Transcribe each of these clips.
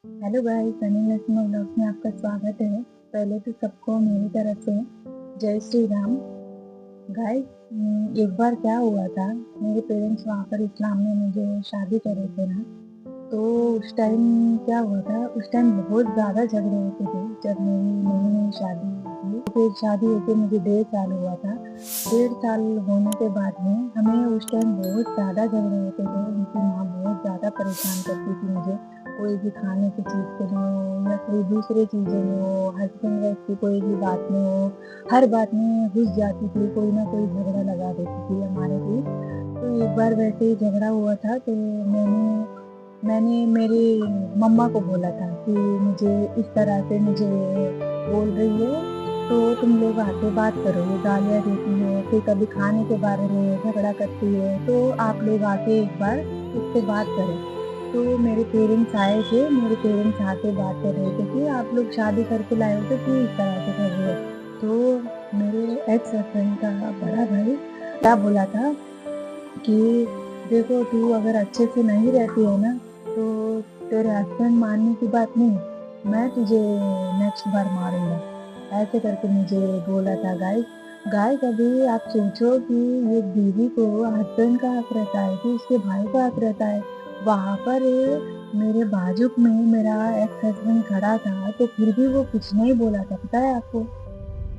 Hello guys, Sunny Nasima vlogs में आपका स्वागत है। पहले तो सबको मेरी तरफ से जय श्री राम। गाइस, एक बार क्या हुआ था, मेरे पेरेंट्स वहाँ पर इस्लाम में मुझे शादी कर रहे थे ना, तो उस टाइम क्या हुआ था, उस टाइम बहुत ज़्यादा झगड़े होते थे। जब मेरी नई नई शादी हुई थी, फिर शादी होके मुझे 1.5 साल हुआ था। 1.5 साल होने के बाद में हमें उस टाइम बहुत ज़्यादा झगड़े होते थे। उनकी माँ बहुत ज़्यादा परेशान करती थी मुझे, कोई भी खाने की चीज़ के लिए हो या कोई दूसरे चीज़ें में हो, हस्बैंड वाइफ की कोई भी बात में हो, हर बात में घुस जाती थी, कोई ना कोई झगड़ा लगा देती थी हमारे बीच। तो एक बार वैसे ही झगड़ा हुआ था, तो मैंने मैंने मेरी मम्मा को बोला था कि मुझे इस तरह से मुझे बोल रही है, तो तुम लोग आके बात करो। ये गालियाँ देती है, फिर कभी खाने के बारे में झगड़ा करती है, तो आप लोग आके एक बार इससे बात करें। तो मेरे पेरेंट्स आए थे, मेरे पेरेंट्स आके बात कर रहे थे कि आप लोग शादी करके लाए हो तो क्यों इस तरह से कर रहे हो। तो मेरे एक्स हस्बैंड का बड़ा भाई क्या बोला था कि देखो, तू अगर अच्छे से नहीं रहती है ना, तो तेरे हस्बैंड मानने की बात नहीं, मैं तुझे नेक्स्ट बार मारूंगा, ऐसे करके मुझे बोला था। गाइस गाइस अभी आप सोचो कि एक बीवी को हस्बैंड का हक रहता है कि उसके भाई का हक रहता है। वहां पर मेरे बाजू में मेरा एक्स हस्बैंड खड़ा था, तो फिर भी वो कुछ नहीं बोला था। पता है आपको,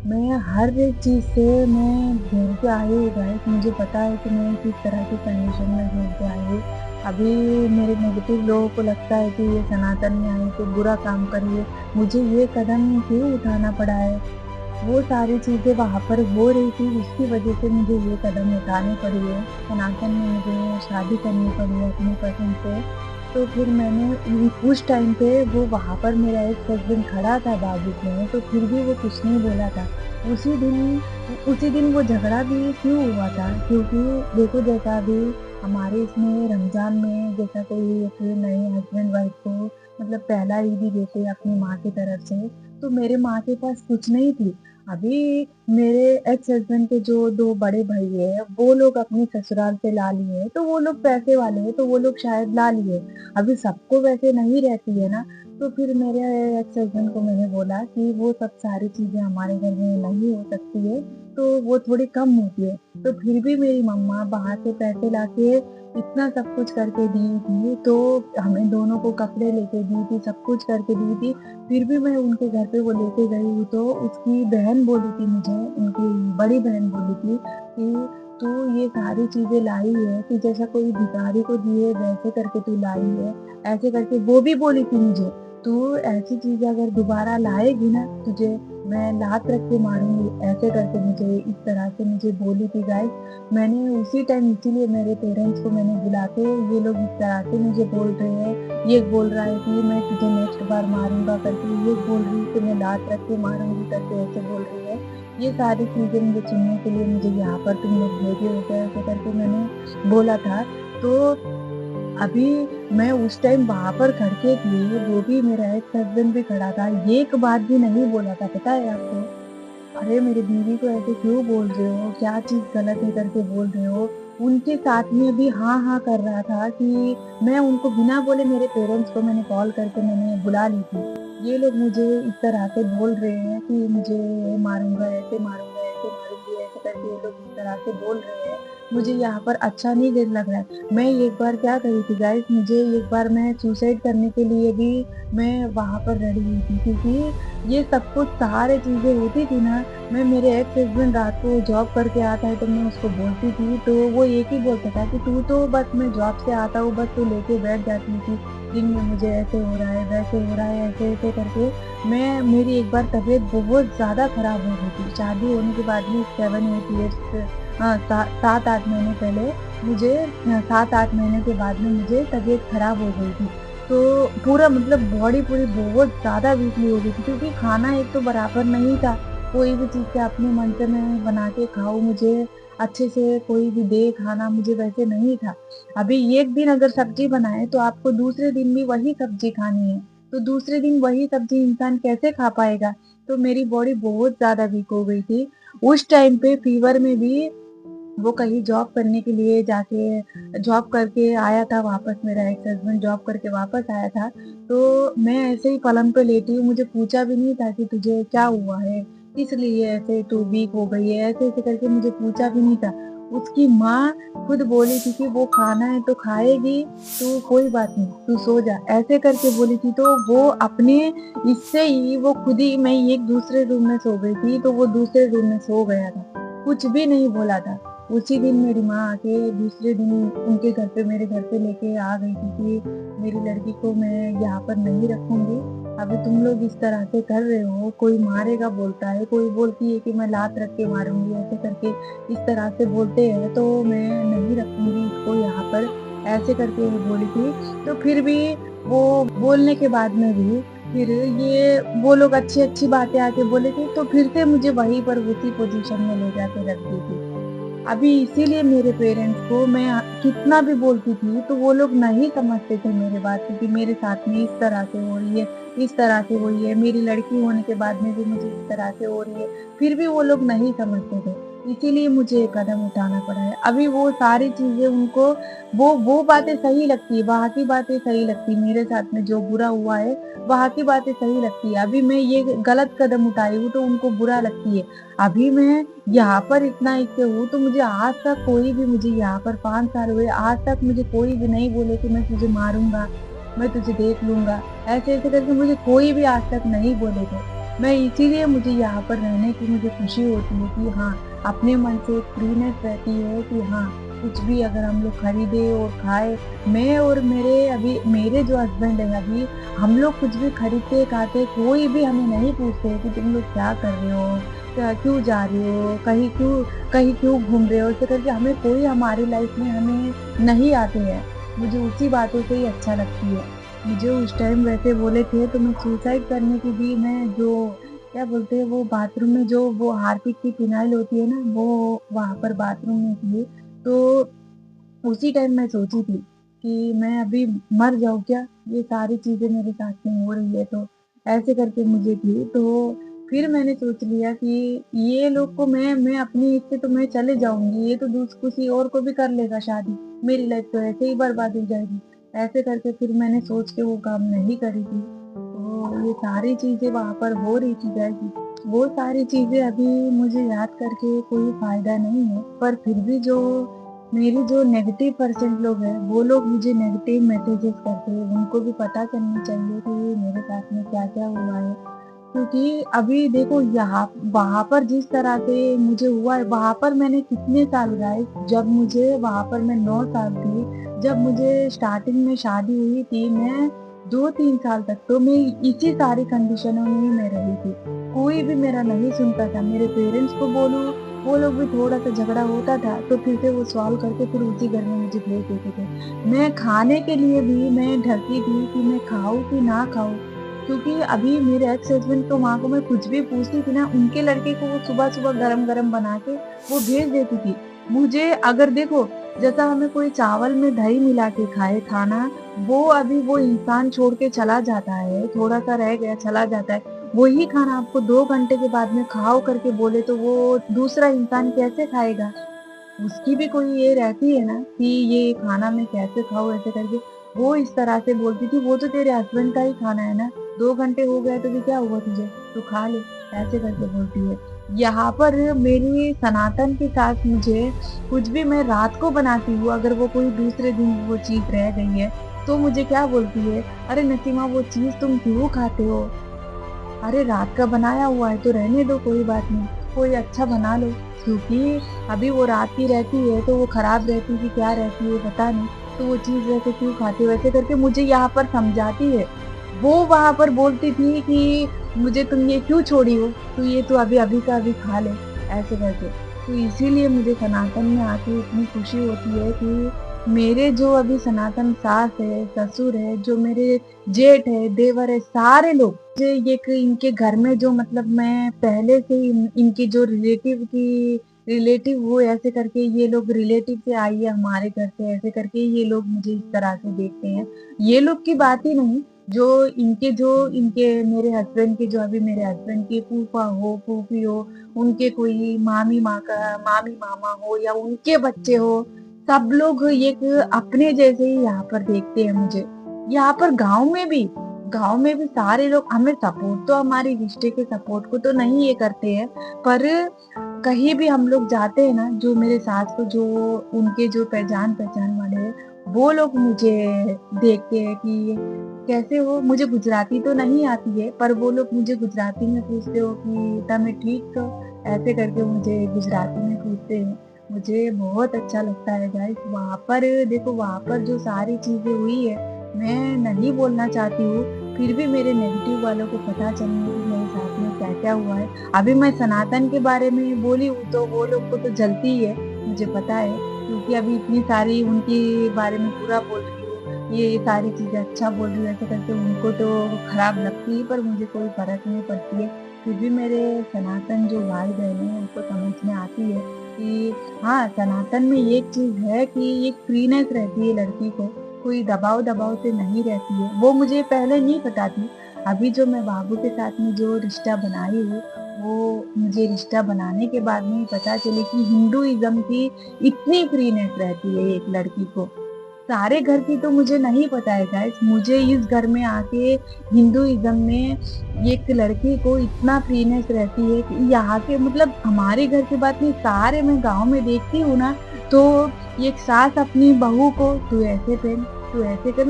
मैं हर एक चीज़ से मैं झेल के आई हूँ गाइस। मुझे पता है कि मैं किस तरह की कंडीशन में झेल के आई हूँ। अभी मेरे नेगेटिव लोगों को लगता है कि ये सनातन में आई तो बुरा काम कर रही है। मुझे ये कदम क्यों उठाना पड़ा है, वो सारी चीज़ें वहाँ पर हो रही थी, उसकी वजह से मुझे ये कदम उठानी पड़ी है। सनातन में मुझे शादी करनी पड़ी है अपनी पसंद से। तो फिर मैंने उस टाइम पे वो वहाँ पर मेरा एक हस्बैंड खड़ा था बाजू में, तो फिर भी वो कुछ नहीं बोला था। उसी दिन उसी दिन वो झगड़ा भी क्यों हुआ था, क्योंकि देखो, जैसा अभी हमारे इसमें रमज़ान में जैसा कोई अपने नए हस्बैंड वाइफ को मतलब पहला ईद ही देते हैं अपनी माँ की तरफ से, तो मेरे माँ के पास कुछ नहीं थी। अभी मेरे एक्स हस्बैंड के जो 2 बड़े भाई हैं, वो लोग अपने ससुराल से ला लिए हैं, तो वो लोग पैसे वाले हैं, तो वो लोग शायद ला लिए। अभी सबको वैसे नहीं रहती है ना, तो फिर मेरे एक्स हस्बैंड को मैंने बोला कि वो सब सारी चीज़ें हमारे घर में नहीं हो सकती है, तो वो थोड़ी कम होती है। तो फिर भी मेरी मम्मा बाहर से पैसे लाके इतना सब कुछ करके दी थी, तो हमें दोनों को कपड़े लेके दी थी, सब कुछ करके दी थी। फिर भी मैं उनके घर पे वो लेके गई हूँ, तो उसकी बहन बोली थी मुझे, उनकी बड़ी बहन बोली थी कि तू ये सारी चीज़ें लाई है कि जैसा कोई भिखारी को दिए वैसे करके तू लाई है, ऐसे करके वो भी बोली थी मुझे। तू ऐसी चीज़ें अगर दोबारा लाएगी ना, तुझे मैं लात रख के मारूँगी, ऐसे करके मुझे इस तरह से मुझे बोली थी गाइस। मैंने उसी टाइम इसीलिए मेरे पेरेंट्स को मैंने बुला के, ये लोग इस तरह से मुझे बोल रहे हैं, ये बोल रहा है कि मैं तुझे नेक्स्ट बार मारूँगा करके, ये बोल रही है कि मैं लात रख के मारूँगी करके, ऐसे बोल रही है। ये सारी चीज़ें मुझे सुनने के लिए मुझे यहाँ पर तुम लोग भेजे हो गए, ऐसे करके मैंने बोला था। तो अभी मैं उस टाइम वहाँ पर खड़ के थी, वो भी मेरा एक्स हस्बैंड भी खड़ा था, एक बात भी नहीं बोला था। पता है आपको? अरे मेरी बीवी को ऐसे क्यों बोल रहे हो? क्या चीज़ गलत है करके बोल रहे हो? उनके साथ में भी हाँ, हाँ कर रहा था कि मैं उनको बिना बोले मेरे पेरेंट्स को मैंने कॉल करके मैंने बुला ली थी। ये लोग मुझे इस तरह से बोल रहे हैं कि मुझे मारूँगा, ऐसे मारूँगा, ऐसे मारूँगी, ऐसे करके ये लोग इस तरह से बोल रहे हैं। मुझे यहाँ पर अच्छा नहीं लग रहा है। मैं एक बार क्या करी थी गाइस, मुझे एक बार मैं सुसाइड करने के लिए भी मैं वहाँ पर रेडी हुई थी, क्योंकि ये सब कुछ सारी चीज़ें होती थी ना। मैं मेरे एक्स हस्बैंड रात को जॉब करके आता है, तो मैं उसको बोलती थी, तो वो एक ही बोलता था कि तू तो बस मैं जॉब से आता हूँ बस तू लेके बैठ जाती थी, दिन में मुझे ऐसे हो रहा है, वैसे हो रहा है, ऐसे-ऐसे करके। मेरी एक बार तबीयत बहुत ज़्यादा खराब हो गई थी। शादी होने के बाद भी 7-8 ईयर्स 7-8 महीने पहले मुझे 7-8 महीने के बाद में मुझे तबीयत खराब हो गई थी। तो पूरा मतलब बॉडी पूरी बहुत ज़्यादा वीकली हो गई थी, क्योंकि खाना एक तो बराबर नहीं था। कोई भी चीज़ से अपने मन से मैं बना के खाऊँ, मुझे अच्छे से कोई भी दे खाना, मुझे वैसे नहीं था। अभी एक दिन अगर सब्ज़ी बनाए तो आपको दूसरे दिन भी वही सब्ज़ी खानी है, तो दूसरे दिन वही सब्ज़ी इंसान कैसे खा पाएगा? तो मेरी बॉडी बहुत ज़्यादा वीक हो गई थी। उस टाइम पे फ़ीवर में भी वो कहीं जॉब करने के लिए जाके जॉब करके आया था वापस, मेरा एक्स हस्बैंड जॉब करके वापस आया था। तो मैं ऐसे ही पलंग पे लेटी हूँ, मुझे पूछा भी नहीं था कि तुझे क्या हुआ है? किस लिए ऐसे तू वीक हो गई है? ऐसे-ऐसे करके मुझे पूछा भी नहीं था। उसकी माँ खुद बोली थी कि वो खाना है तो खाएगी, तो कोई बात नहीं, तू सो जा, ऐसे करके बोली थी। तो वो अपने इससे ही वो खुद ही मैं एक दूसरे रूम में सो गई थी, तो वो दूसरे रूम में सो गया था। कुछ भी नहीं बोला था। उसी दिन मेरी माँ आके दूसरे दिन उनके घर पे मेरे घर पे लेके आ गई थी कि मेरी लड़की को मैं यहाँ पर नहीं रखूँगी। अभी तुम लोग इस तरह से कर रहे हो, कोई मारेगा बोलता है, कोई बोलती है कि मैं लात रख के मारूँगी, ऐसे करके इस तरह से बोलते हैं तो मैं नहीं रखूँगी इसको यहाँ पर, ऐसे करके वो बोली थी। तो फिर भी वो बोलने के बाद में भी फिर ये वो लोग अच्छी-अच्छी बातें आके बोले थे, तो फिर से मुझे वहीं पर उसी पोज़ीशन में ले जाके रख दी थी। अभी इसीलिए मेरे पेरेंट्स को मैं कितना भी बोलती थी, तो वो लोग नहीं समझते थे मेरे बात क्योंकि मेरे साथ में इस तरह से हो रही है, इस तरह से हुई है, मेरी लड़की होने के बाद में भी मुझे इस तरह से हो रही है, फिर भी वो लोग नहीं समझते थे। इसीलिए मुझे ये कदम उठाना पड़ा है। अभी वो सारी चीज़ें उनको वो बातें सही लगती है, वहाँ की बातें सही लगती है, मेरे साथ में जो बुरा हुआ है, वहाँ की बातें सही लगती है। अभी मैं ये गलत कदम उठाई हूँ, तो उनको बुरा लगती है। अभी मैं यहाँ पर इतना इससे हूँ, तो मुझे आज तक कोई भी मुझे यहाँ पर 5 साल हुए, आज तक मुझे कोई भी नहीं बोले कि मैं तुझे मारूँगा, मैं तुझे देख लूँगा। ऐसे-ऐसे करके मुझे कोई भी आज तक नहीं बोले थे। मैं इसीलिए मुझे यहाँ पर रहने की मुझे खुशी होती है कि हाँ, अपने मन से एक फ्रीनेस रहती है कि हाँ, कुछ भी अगर हम लोग खरीदे और खाए, मैं और मेरे जो हस्बैंड है अभी, हम लोग कुछ भी खरीदते, खाते, कोई भी हमें नहीं पूछते कि तुम लोग क्या कर रहे हो? क्यों जा रही हो? कहीं क्यों घूम रहे हो? ऐसे करके हमें कोई हमारी लाइफ में हमें नहीं आते हैं। मुझे उसी बातों से ही अच्छा लगती है। मुझे उस टाइम वैसे बोले थे तो मैं सुसाइड करने की भी मैं जो क्या बोलते हैं वो बाथरूम में जो वो हार्पिक की फिनाइल होती है ना, वो वहाँ पर बाथरूम में थी। तो उसी टाइम मैं सोची थी कि मैं अभी मर जाऊँ क्या? ये सारी चीज़ें मेरे साथ में हो रही है तो, ऐसे करके मुझे थी। तो फिर मैंने सोच लिया कि ये लोग को मैं अपनी इससे तो मैं चले जाऊँगी, ये तो किसी और को भी कर लेगा शादी, मेरी लाइफ़ तो ऐसे ही बर्बाद हो जाएगी। ऐसे करके फिर मैंने सोच के वो काम नहीं करी थी। तो ये सारी चीज़ें वहाँ पर हो रही थी वैसी। वो सारी चीज़ें अभी मुझे याद करके कोई फ़ायदा नहीं है, पर फिर भी जो मेरी जो नेगेटिव परसेंट लोग हैं, वो लोग मुझे नेगेटिव मैसेजेस करते हैं, उनको भी पता चलनी चाहिए कि मेरे साथ में क्या-क्या हुआ है। क्योंकि अभी देखो यहाँ वहाँ पर जिस तरह से मुझे हुआ है, वहाँ पर मैंने कितने साल गाए, जब मुझे वहाँ पर मैं 9 साल थी, जब मुझे स्टार्टिंग में शादी हुई थी, मैं 2-3 साल तक तो मैं इसी सारी कंडीशनों में ही मैं रही थी। कोई भी मेरा नहीं सुनता था, मेरे पेरेंट्स को बोलूँ, वो लोग भी थोड़ा-सा झगड़ा होता था, तो फिर से वो सॉल्व करके फिर उसी घर में मुझे भेज देते थे। मैं खाने के लिए भी मैं डरती थी कि मैं खाऊँ कि ना खाऊँ, क्योंकि अभी मेरे एक्स हस्बैंड को माँ को मैं कुछ भी पूछती थी ना, उनके लड़के को वो सुबह-सुबह गरम-गरम बना के वो भेज देती थी। मुझे अगर देखो, जैसा हमें कोई चावल में दही मिला के खाए खाना, वो अभी वो इंसान छोड़ के चला जाता है, थोड़ा-सा रह गया चला जाता है। वही खाना आपको 2 घंटे के बाद में खाओ करके बोले तो वो दूसरा इंसान कैसे खाएगा? उसकी भी कोई ये रहती है ना कि ये खाना मैं कैसे खाऊँ ऐसे करके, वो इस तरह से बोलती थी, "वो तो तेरे हस्बैंड का ही खाना है ना, 2 घंटे हो गए तो भी क्या हुआ तुझे? तू खा ले।" ऐसे करके बोलती है। यहाँ पर मेरी सनातन की सास मुझे कुछ भी मैं रात को बनाती हूँ, अगर वो कोई दूसरे दिन वो चीज़ रह गई है, तो मुझे क्या बोलती है, "अरे नसीमा वो चीज़ तुम क्यों खाते हो? अरे रात का बनाया हुआ है तो रहने दो कोई बात नहीं, कोई अच्छा बना लो, क्योंकि अभी वो रात की रहती है तो वो खराब रहती है कि क्या रहती है पता नहीं, तो वो चीज़ वैसे क्यों खाते हो? ऐसे करके मुझे यहाँ पर समझाती है। वो वहाँ पर बोलती थी कि मुझे तुम ये क्यों छोड़ी हो? तू अभी-अभी का अभी खा ले, ऐसे करके। तो इसीलिए मुझे सनातन में आके इतनी खुशी होती है कि मेरे जो अभी सनातन सास है, ससुर है, जो मेरे जेठ है, देवर है, सारे लोग मुझे ये कि इनके घर में जो मतलब मैं पहले से ही इनकी जो रिलेटिव वो ऐसे करके ये लोग रिलेटिव से आई है हमारे घर से ऐसे करके ये लोग मुझे इस तरह से देखते हैं। ये लोग की बात ही नहीं, जो इनके मेरे हस्बैंड के जो अभी मेरे हस्बैंड के फूफा हो, फूफी हो, उनके कोई मामी मामा हो या उनके बच्चे हो, सब लोग एक अपने जैसे ही यहाँ पर देखते हैं मुझे। यहाँ पर गाँव में भी सारे लोग हमें सपोर्ट तो हमारे रिश्ते के सपोर्ट को तो नहीं ये करते हैं, पर कहीं भी हम लोग जाते हैं ना, जो मेरे सास को जो उनके जो जान-पहचान वाले हैं, वो लोग मुझे देखते हैं कि कैसे हो? मुझे गुजराती तो नहीं आती है, पर वो लोग मुझे गुजराती में पूछते हो कि "તમે ठीक हो?" ऐसे करके मुझे गुजराती में पूछते हैं। मुझे बहुत अच्छा लगता है गाइस, वहाँ पर देखो वहाँ पर जो सारी चीज़ें हुई है, मैं नहीं बोलना चाहती हूँ, फिर भी मेरे नेगेटिव वालों को पता चलने कि मेरे साथ में क्या-क्या हुआ है। अभी मैं सनातन के बारे में बोली हूँ, तो वो लोग को तो जलती ही है, मुझे पता है, क्योंकि अभी इतनी सारी उनके बारे में बुरा बोल रही हूँ, ये सारी चीज़ें अच्छा बोल रही हूँ, ऐसे करके उनको तो खराब लगती है, पर मुझे कोई फ़र्क नहीं पड़ती है। फिर भी मेरे सनातन जो भाई-बहन हैं, उनको समझ में आती है कि हाँ, सनातन में एक चीज़ है कि एक फ्रीनेस रहती है लड़की को, कोई दबाव-दबाव से नहीं रहती है। वो मुझे पहले नहीं पता थी, अभी जो मैं बाबू के साथ में जो रिश्ता बनाई हूँ, वो मुझे रिश्ता बनाने के बाद में ही पता चली कि हिंदुइज़्म की इतनी फ्रीनेस रहती है एक लड़की को। सारे घर की तो मुझे नहीं पता है गाइस, मुझे इस घर में आके हिंदुइज़्म में एक लड़की को इतना फ्रीनेस रहती है कि यहाँ के मतलब हमारे घर की बात नहीं, सारे मैं गाँव में देखती हूँ ना, तो एक सास अपनी बहू को तू ऐसे पहन, तू ऐसे कर,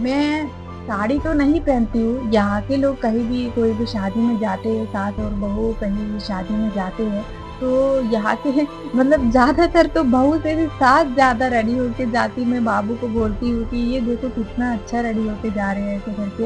मैं साड़ी तो नहीं पहनती हूँ, यहाँ के लोग कहीं भी कोई भी शादी में जाते हैं, सास और बहू कहीं भी शादी में जाते हैं, तो यहाँ के मतलब ज़्यादातर तो बहू से भी सास ज़्यादा रेडी होके जाती, मैं बाबू को बोलती हूँ कि ये देखो कितना अच्छा रेडी होके जा रहे हैं ऐसे करके।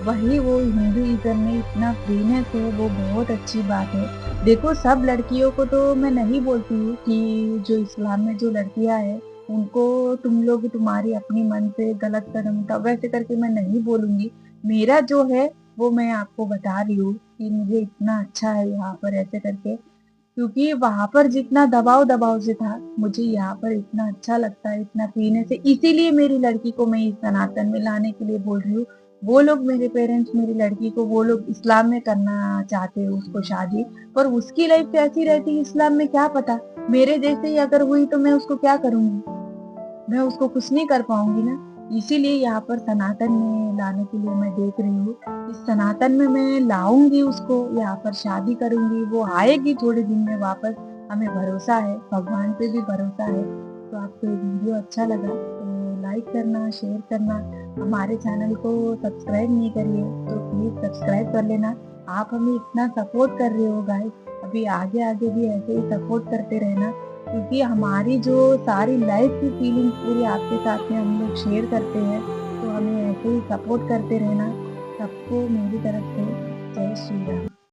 वही वो हिंदुइज़्म में इतना फ्रीनेस है, वो बहुत अच्छी बात है। देखो सब लड़कियों को तो मैं नहीं बोलती हूँ कि जो इस्लाम में जो लड़कियाँ हैं, उनको तुम लोग तुम्हारी अपनी मन से गलत कदम उठाओ, वैसे करके मैं नहीं बोलूँगी। मेरा जो है, वो मैं आपको बता रही हूँ कि मुझे इतना अच्छा है यहाँ पर ऐसे करके। क्योंकि वहाँ पर जितना दबाव-दबाव से था, मुझे यहाँ पर इतना अच्छा लगता है, इतना पीने से, इसीलिए मेरी लड़की को मैं इस सनातन में लाने के लिए बोल रही हूँ। वो लोग मेरे पेरेंट्स मेरी लड़की को वो लोग इस्लाम में करना चाहते हैं उसको शादी, पर उसकी लाइफ कैसी रहती है इस्लाम में क्या पता? मेरे जैसे ही अगर हुई तो मैं उसको क्या करूँगी? मैं उसको कुछ नहीं कर पाऊँगी ना, इसीलिए यहाँ पर सनातन में लाने के लिए मैं देख रही हूँ। इस सनातन में मैं लाऊँगी उसको, यहाँ पर शादी करूँगी, वो आएगी थोड़े दिन में वापस, हमें भरोसा है, भगवान पे भी भरोसा है। तो आपको ये वीडियो अच्छा लगा तो लाइक करना, शेयर करना, हमारे चैनल को सब्सक्राइब नहीं करिए तो प्लीज़ सब्सक्राइब कर लेना। आप हमें इतना सपोर्ट कर रहे हो गाइस, अभी आगे-आगे भी ऐसे ही सपोर्ट करते रहना। क्योंकि हमारी जो सारी लाइफ की फीलिंग्स पूरी आपके साथ में हम लोग शेयर करते हैं, तो हमें ऐसे ही सपोर्ट करते रहना। सबको मेरी तरफ से